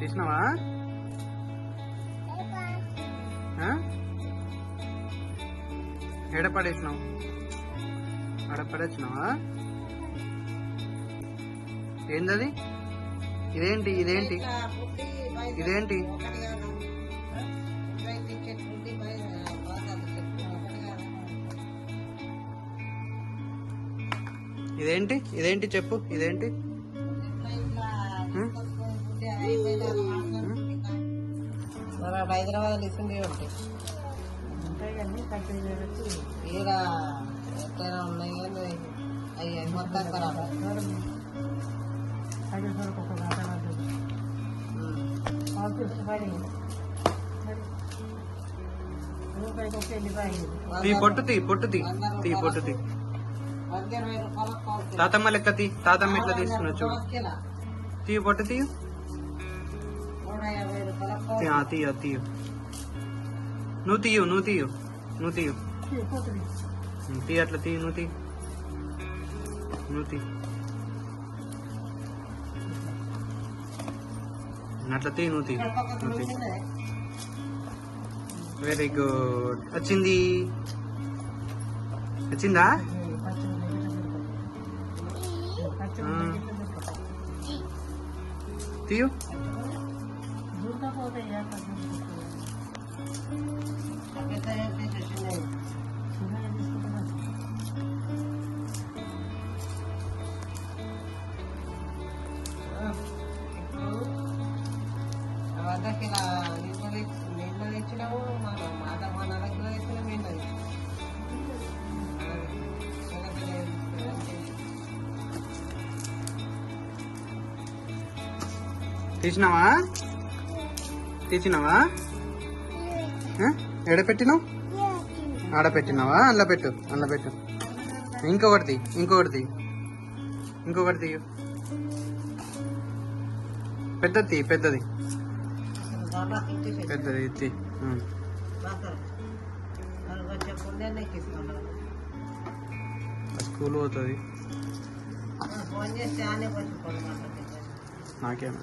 తీసినావా? ఎడ పడేసినావు? ఆడ పడేసినావా? ఏందది? ఇదేంటి ఇదేంటి ఇదేంటి? ఇదేంటి ఇదేంటి చెప్పు, ఇదేంటి? హైదరాబాద్ ఇస్తుంది ఉంటాయి ఈడ ఎట్లయినా ఉన్నాయి కానీ అవి మొత్తం ఖరాబ్. పొట్టు తీ పొట్టు తీ తీ పొట్టు తీ. తాతమ్మ లెక్క తీ. తాతమ్మ ఎట్లా తీస్తున్నావు చూడు. తీయు పొట్టు తీయు. తీయు తీయు. నువ్వు తీయు నువ్వు తీయు నువ్వు తీయు తీ. అట్లా తీయు. నువ్వు తీ నువ్వు తీ. అట్లా తీ. నువ్వు తీ. నువ్వు తీ. Very good. వచ్చింది. వచ్చిందా? తీయు. వద్దకి నీళ్ళు తెచ్చినాము మా నలకిలో తెచ్చినా మేము తీసినావా? తీసినావా? ఎడ పెట్టినావు? ఆడ పెట్టినావా? అందులో పెట్టు. అందులో పెట్టు. ఇంకొకటి తీ. ఇంకొకటి తీ. ఇంకొకటి తీయు. పెద్దది తీ. పెద్దది పెద్దది తీ. స్కూల్ పోతుంది. ఫోన్ చేస్తే నాకేనా?